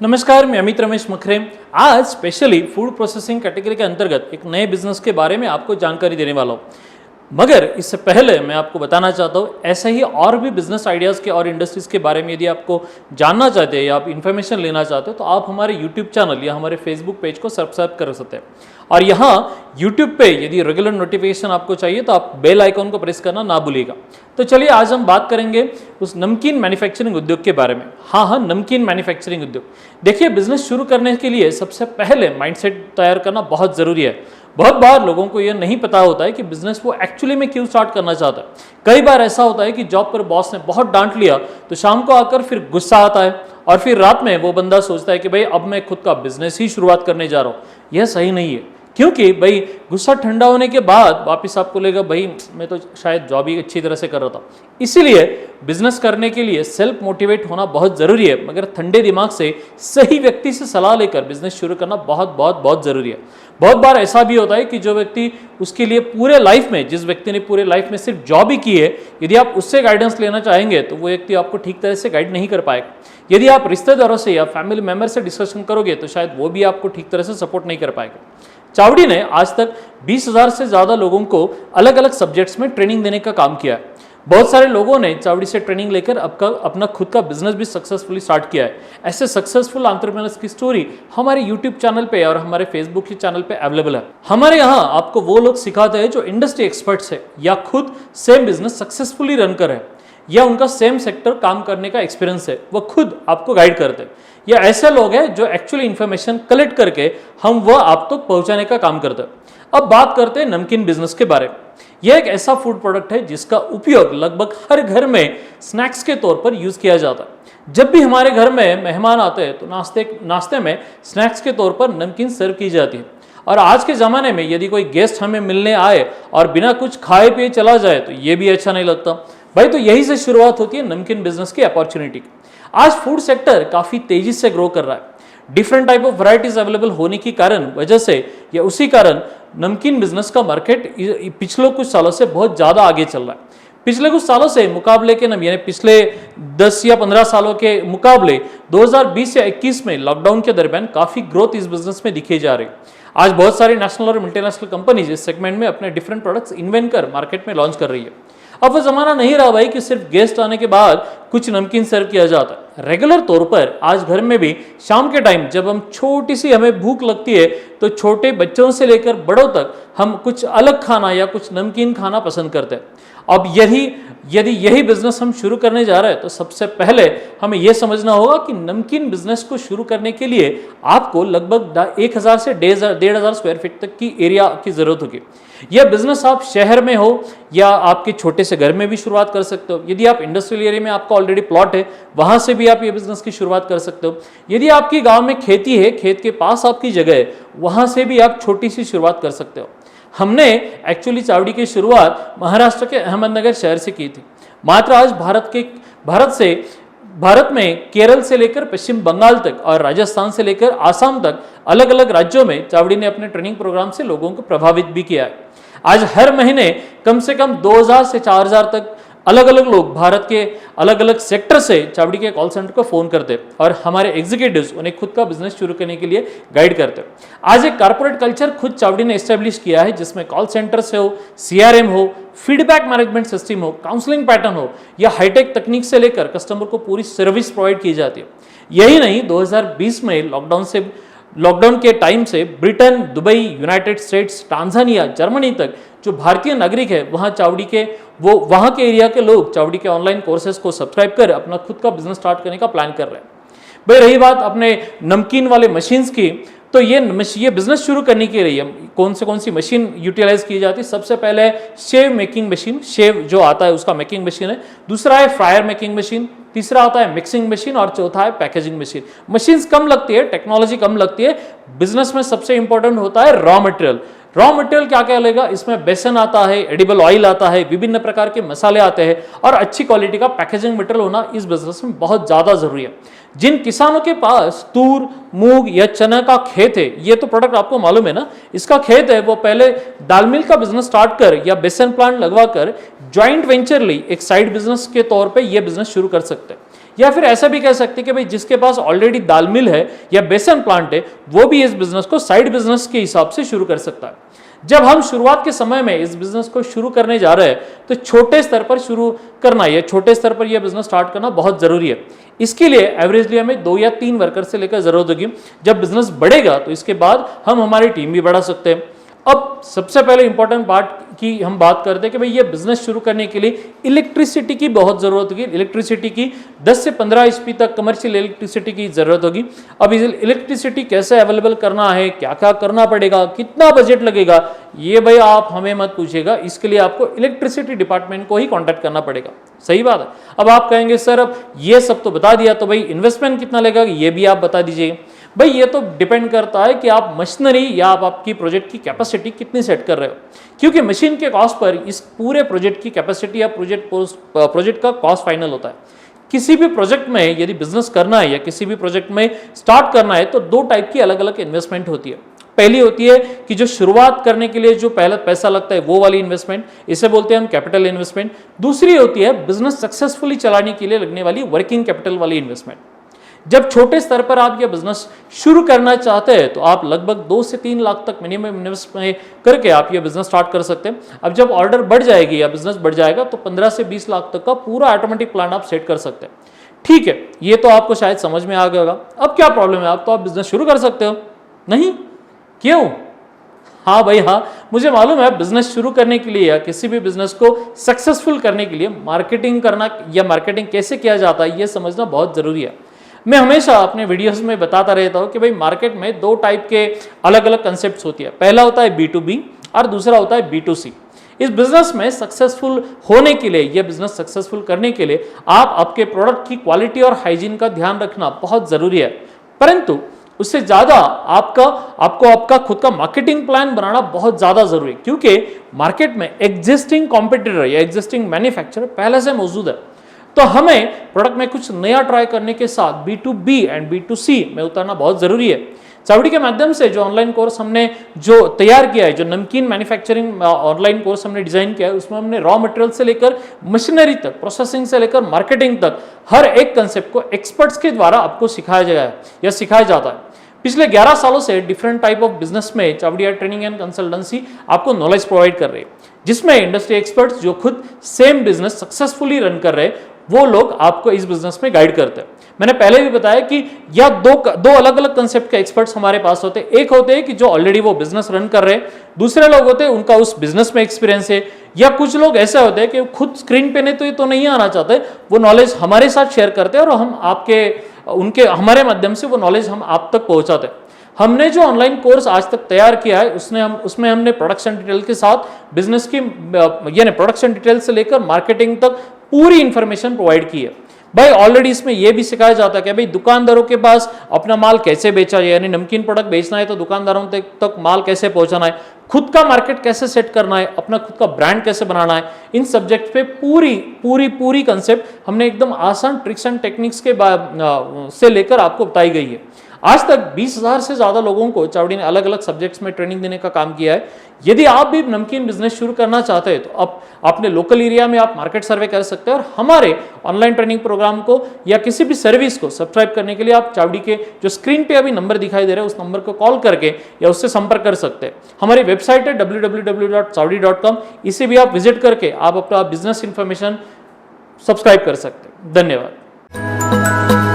नमस्कार, मैं अमित रमेश मखरे। आज स्पेशली फूड प्रोसेसिंग कैटेगरी के अंतर्गत एक नए बिजनेस के बारे में आपको जानकारी देने वाला हूँ। मगर इससे पहले मैं आपको बताना चाहता हूँ, ऐसे ही और भी बिजनेस आइडियाज़ के और इंडस्ट्रीज़ के बारे में यदि आपको जानना चाहते हैं या आप इन्फॉर्मेशन लेना चाहते हो तो आप हमारे यूट्यूब चैनल या हमारे फेसबुक पेज को सब्सक्राइब कर सकते हैं। और यहाँ यूट्यूब पे यदि रेगुलर नोटिफिकेशन आपको चाहिए तो आप बेल आइकॉन को प्रेस करना ना भूलिएगा। तो चलिए आज हम बात करेंगे उस नमकीन मैन्युफैक्चरिंग उद्योग के बारे में। हाँ, नमकीन मैन्युफैक्चरिंग उद्योग। देखिए, बिजनेस शुरू करने के लिए सबसे पहले माइंडसेट तैयार करना बहुत ज़रूरी है। बहुत बार लोगों को यह नहीं पता होता है कि बिजनेस वो एक्चुअली में क्यों स्टार्ट करना चाहता है। कई बार ऐसा होता है कि जॉब पर बॉस ने बहुत डांट लिया तो शाम को आकर फिर गुस्सा आता है और फिर रात में वो बंदा सोचता है कि भाई अब मैं खुद का बिजनेस ही शुरुआत करने जा रहा हूँ। यह सही नहीं है, क्योंकि भाई गुस्सा ठंडा होने के बाद वापस आपको लगेगा भाई मैं तो शायद जॉब ही अच्छी तरह से कर रहा था। इसीलिए बिजनेस करने के लिए सेल्फ मोटिवेट होना बहुत ज़रूरी है, मगर ठंडे दिमाग से सही व्यक्ति से सलाह लेकर बिजनेस शुरू करना बहुत बहुत बहुत ज़रूरी है। बहुत बार ऐसा भी होता है कि जो व्यक्ति उसके लिए पूरे लाइफ में, जिस व्यक्ति ने पूरे लाइफ में सिर्फ जॉब ही की है, यदि आप उससे गाइडेंस लेना चाहेंगे तो वो व्यक्ति आपको ठीक तरह से गाइड नहीं कर पाएगा। यदि आप रिश्तेदारों से या फैमिली मेम्बर से डिस्कशन करोगे तो शायद वो भी आपको ठीक तरह से सपोर्ट नहीं कर पाएगा। चावड़ी ने आज तक 20,000 से ज़्यादा लोगों को अलग अलग सब्जेक्ट्स में ट्रेनिंग देने का काम किया है। बहुत सारे लोगों ने चावड़ी से ट्रेनिंग लेकर अपना खुद का बिजनेस भी सक्सेसफुली स्टार्ट किया है। ऐसे सक्सेसफुल एंटरप्रेन्योर्स की स्टोरी हमारे यूट्यूब चैनल पे और हमारे फेसबुक के चैनल पे अवेलेबल है। हमारे यहाँ आपको वो लोग सिखाते हैं जो इंडस्ट्री एक्सपर्ट्स है या खुद सेम बिजनेस सक्सेसफुली रन कर है या उनका सेम सेक्टर काम करने का एक्सपीरियंस है, वो खुद आपको गाइड करते हैं। या ऐसे लोग हैं जो एक्चुअली इन्फॉर्मेशन कलेक्ट करके हम वह आप तक पहुंचाने का काम करते हैं। अब बात करते हैं नमकीन बिजनेस के बारे में। यह एक ऐसा फूड प्रोडक्ट है जिसका उपयोग लगभग हर घर में स्नैक्स के तौर पर यूज किया जाता है। जब भी हमारे घर में मेहमान आते हैं तो नाश्ते में स्नैक्स के तौर पर नमकीन सर्व की जाती है। और आज के ज़माने में यदि कोई गेस्ट हमें मिलने आए और बिना कुछ खाए पिए चला जाए तो ये भी अच्छा नहीं लगता भाई। तो यही से शुरुआत होती है नमकीन बिजनेस की अपॉर्चुनिटी। आज फूड सेक्टर काफ़ी तेजी से ग्रो कर रहा है। Different type of varieties available होने की वजह से या उसी कारण नमकीन बिजनेस का मार्केट पिछले कुछ सालों से बहुत ज़्यादा आगे चल रहा है। पिछले कुछ सालों से मुकाबले के यानी पिछले 10 या 15 सालों के मुकाबले 2020 या 21 में लॉकडाउन के दरमियान काफ़ी ग्रोथ इस बिजनेस में दिखी जा रही है। आज बहुत सारी नेशनल और मल्टीनेशनल कंपनीज इस सेगमेंट में अपने डिफरेंट प्रोडक्ट्स इन्वेंट कर मार्केट में लॉन्च कर रही है। अब वो जमाना नहीं रहा भाई कि सिर्फ गेस्ट आने के बाद कुछ नमकीन सर्व किया जाता है। रेगुलर तौर पर आज घर में भी शाम के टाइम जब हम छोटी सी हमें भूख लगती है तो छोटे बच्चों से लेकर बड़ों तक हम कुछ अलग खाना या कुछ नमकीन खाना पसंद करते हैं। अब यदि यही बिजनेस हम शुरू करने जा रहे हैं तो सबसे पहले हमें यह समझना होगा कि नमकीन बिजनेस को शुरू करने के लिए आपको लगभग 1,000 से 1,500 स्क्वायर फीट तक की एरिया की जरूरत होगी। यह बिजनेस आप शहर में हो या आपके छोटे से घर में भी शुरुआत कर सकते हो। यदि आप इंडस्ट्रियल एरिया में आपका ऑलरेडी प्लॉट है वहां से भी आप ये बिजनेस की शुरुआत कर सकते हो। यदि आपकी गांव में खेती है, खेत के पास आपकी जगह है, वहां से भी आप छोटी सी शुरुआत कर सकते हो। हमने एक्चुअली चावड़ी की शुरुआत महाराष्ट्र के अहमदनगर शहर से की थी। मात्र आज भारत में केरल से लेकर पश्चिम बंगाल तक और राजस्थान से लेकर आसाम तक अलग अलग राज्यों में चावड़ी ने अपने ट्रेनिंग प्रोग्राम से लोगों को प्रभावित भी किया है। आज हर महीने कम से कम 2,000 से 4,000 तक अलग अलग लोग भारत के अलग अलग सेक्टर से चावड़ी के कॉल सेंटर को फोन करते और हमारे एग्जीक्यूटिव्स उन्हें खुद का बिजनेस शुरू करने के लिए गाइड करते। आज एक कॉर्पोरेट कल्चर खुद चावड़ी ने एस्टेब्लिश किया है जिसमें कॉल सेंटर से हो, CRM हो, फीडबैक मैनेजमेंट सिस्टम हो, काउंसलिंग पैटर्न हो या हाईटेक तकनीक से लेकर कस्टमर को पूरी सर्विस प्रोवाइड की जाती है। यही नहीं, 2020 में लॉकडाउन के टाइम से Britain, Dubai, United states, Tanzania, Germany तक जो भारतीय नागरिक है वहाँ के एरिया के लोग चावड़ी के ऑनलाइन कोर्सेज को सब्सक्राइब कर अपना खुद का बिजनेस स्टार्ट करने का प्लान कर रहे हैं। भाई रही बात अपने नमकीन वाले मशीन्स की, तो ये बिजनेस शुरू करने के लिए कौन सी मशीन यूटिलाइज की जाती है। सबसे पहले शेव मेकिंग मशीन, शेव जो आता है उसका मेकिंग मशीन है। दूसरा है फ्रायर मेकिंग मशीन, तीसरा आता है मिक्सिंग मशीन और चौथा है पैकेजिंग मशीन। मशीन्स कम लगती है, टेक्नोलॉजी कम लगती है। बिजनेस में सबसे इंपॉर्टेंट होता है रॉ मटेरियल। रॉ मटेरियल क्या क्या लेगा, इसमें बेसन आता है, एडिबल ऑयल आता है, विभिन्न प्रकार के मसाले आते हैं और अच्छी क्वालिटी का पैकेजिंग मटेरियल होना इस बिजनेस में बहुत ज़्यादा जरूरी है। जिन किसानों के पास तूर, मूंग या चना का खेत है, ये तो प्रोडक्ट आपको मालूम है ना, इसका खेत है, वो पहले दाल मिल का बिजनेस स्टार्ट कर या बेसन प्लांट लगवा कर ज्वाइंट वेंचरली एक साइड बिजनेस के तौर पे ये बिजनेस शुरू कर सकते हैं। या फिर ऐसा भी कह सकते हैं कि भाई जिसके पास ऑलरेडी दाल मिल है या बेसन प्लांट है, वो भी इस बिजनेस को साइड बिजनेस के हिसाब से शुरू कर सकता है। जब हम शुरुआत के समय में इस बिजनेस को शुरू करने जा रहे हैं तो छोटे स्तर पर शुरू करना, या छोटे स्तर पर यह बिजनेस स्टार्ट करना बहुत जरूरी है। इसके लिए एवरेजली हमें 2 या 3 वर्कर से लेकर जरूरत होगी। जब बिजनेस बढ़ेगा तो इसके बाद हम हमारी टीम भी बढ़ा सकते हैं। अब सबसे पहले इंपॉर्टेंट पार्ट की हम बात करते हैं कि भाई ये बिजनेस शुरू करने के लिए इलेक्ट्रिसिटी की बहुत जरूरत होगी। इलेक्ट्रिसिटी की 10 से 15 HP तक कमर्शियल इलेक्ट्रिसिटी की जरूरत होगी। अब इलेक्ट्रिसिटी कैसे अवेलेबल करना है, क्या क्या करना पड़ेगा, कितना बजट लगेगा, ये भाई आप हमें मत पूछिएगा। इसके लिए आपको इलेक्ट्रिसिटी डिपार्टमेंट को ही कॉन्टैक्ट करना पड़ेगा। सही बात है। अब आप कहेंगे सर अब ये सब तो बता दिया, तो भाई इन्वेस्टमेंट कितना लगेगा ये भी आप बता दीजिए। भाई ये तो डिपेंड करता है कि आप मशीनरी या आप आपकी प्रोजेक्ट की कैपेसिटी कितनी सेट कर रहे हो, क्योंकि मशीन के कॉस्ट पर इस पूरे प्रोजेक्ट की कैपेसिटी या प्रोजेक्ट का कॉस्ट फाइनल होता है। किसी भी प्रोजेक्ट में यदि बिजनेस करना है या किसी भी प्रोजेक्ट में स्टार्ट करना है तो 2 टाइप की अलग अलग इन्वेस्टमेंट होती है। पहली होती है कि जो शुरुआत करने के लिए जो पहला पैसा लगता है वो वाली इन्वेस्टमेंट, इसे बोलते हैं हम कैपिटल इन्वेस्टमेंट। दूसरी होती है बिजनेस सक्सेसफुली चलाने के लिए लगने वाली वर्किंग कैपिटल वाली इन्वेस्टमेंट। जब छोटे स्तर पर आप यह बिजनेस शुरू करना चाहते हैं तो आप लगभग 2 से 3 लाख तक मिनिमम इन्वेस्टमेंट करके आप यह बिजनेस स्टार्ट कर सकते हैं। अब जब ऑर्डर बढ़ जाएगी या बिजनेस बढ़ जाएगा तो 15 से 20 लाख तक का पूरा ऑटोमेटिक प्लान आप सेट कर सकते हैं। ठीक है, ये तो आपको शायद समझ में आ गया होगा। अब क्या प्रॉब्लम है, आप बिजनेस शुरू कर सकते हो? नहीं, क्यों? हाँ भाई हाँ, मुझे मालूम है बिजनेस शुरू करने के लिए या किसी भी बिजनेस को सक्सेसफुल करने के लिए मार्केटिंग करना या मार्केटिंग कैसे किया जाता है ये समझना बहुत जरूरी है। मैं हमेशा अपने वीडियोस में बताता रहता हूँ कि भाई मार्केट में 2 टाइप के अलग अलग कंसेप्ट होती है। पहला होता है B2B और दूसरा होता है B2C। इस बिजनेस में सक्सेसफुल होने के लिए, यह बिजनेस सक्सेसफुल करने के लिए आप आपके प्रोडक्ट की क्वालिटी और हाइजीन का ध्यान रखना बहुत जरूरी है। परंतु उससे ज्यादा आपको आपका खुद का मार्केटिंग प्लान बनाना बहुत ज्यादा जरूरी है, क्योंकि मार्केट में एग्जिस्टिंग कॉम्पिटिटर या एग्जिस्टिंग मैन्युफैक्चरर पहले से मौजूद है। तो हमें प्रोडक्ट में कुछ नया ट्राई करने के साथ B2B एंड B2C में उतरना बहुत जरूरी है। चावड़ी के माध्यम से जो ऑनलाइन कोर्स हमने जो तैयार किया है, जो नमकीन मैन्युफैक्चरिंग ऑनलाइन कोर्स हमने डिजाइन किया है, उसमें हमने रॉ मटेरियल से लेकर मशीनरी तक, प्रोसेसिंग से लेकर मार्केटिंग तक हर एक कंसेप्ट को एक्सपर्ट्स के द्वारा आपको सिखाया गया है या सिखाया जाता है। पिछले 11 सालों से डिफरेंट टाइप ऑफ बिजनेस में चावड़िया ट्रेनिंग एंड कंसल्टेंसी आपको नॉलेज प्रोवाइड कर रही है, जिसमें इंडस्ट्री एक्सपर्ट्स जो खुद सेम बिजनेस सक्सेसफुली रन कर रहे हैं वो लोग आपको इस बिजनेस में गाइड करते हैं। मैंने पहले भी बताया कि यह दो अलग अलग कंसेप्ट के एक्सपर्ट्स हमारे पास होते हैं। एक होते हैं कि जो ऑलरेडी वो बिजनेस रन कर रहे हैं, दूसरे लोग होते हैं उनका उस बिजनेस में एक्सपीरियंस है, या कुछ लोग ऐसे होते हैं कि खुद स्क्रीन पे नहीं आना चाहते, वो नॉलेज हमारे साथ शेयर करते हैं और हम हमारे माध्यम से वो नॉलेज हम आप तक पहुंचाते हैं। हमने जो ऑनलाइन कोर्स आज तक तैयार किया है उसमें हमने प्रोडक्शन डिटेल के साथ बिजनेस की यानी प्रोडक्शन डिटेल से लेकर मार्केटिंग तक पूरी इंफॉर्मेशन प्रोवाइड की है। भाई ऑलरेडी इसमें यह भी सिखाया जाता है कि भाई दुकानदारों के पास अपना माल कैसे बेचा जाए, यानी नमकीन प्रोडक्ट बेचना है तो दुकानदारों तक माल कैसे पहुंचाना है, खुद का मार्केट कैसे सेट करना है, अपना खुद का ब्रांड कैसे बनाना है। इन सब्जेक्ट पे पूरी कंसेप्ट हमने एकदम आसान ट्रिक्स एंड टेक्निक्स के से लेकर आपको बताई गई है। आज तक 20,000 से ज्यादा लोगों को चावड़ी ने अलग अलग सब्जेक्ट्स में ट्रेनिंग देने का काम किया है। यदि आप भी नमकीन बिजनेस शुरू करना चाहते हैं तो आप अपने लोकल एरिया में आप मार्केट सर्वे कर सकते हैं और हमारे ऑनलाइन ट्रेनिंग प्रोग्राम को या किसी भी सर्विस को सब्सक्राइब करने के लिए आप चावड़ी के जो स्क्रीन पे अभी नंबर दिखाई दे रहा है उस नंबर को कॉल करके या उससे संपर्क कर सकते हैं। हमारी वेबसाइट है www.chawdi.com, इसे भी आप विजिट करके आप अपना बिजनेस इंफॉर्मेशन सब्सक्राइब कर सकते हैं। धन्यवाद।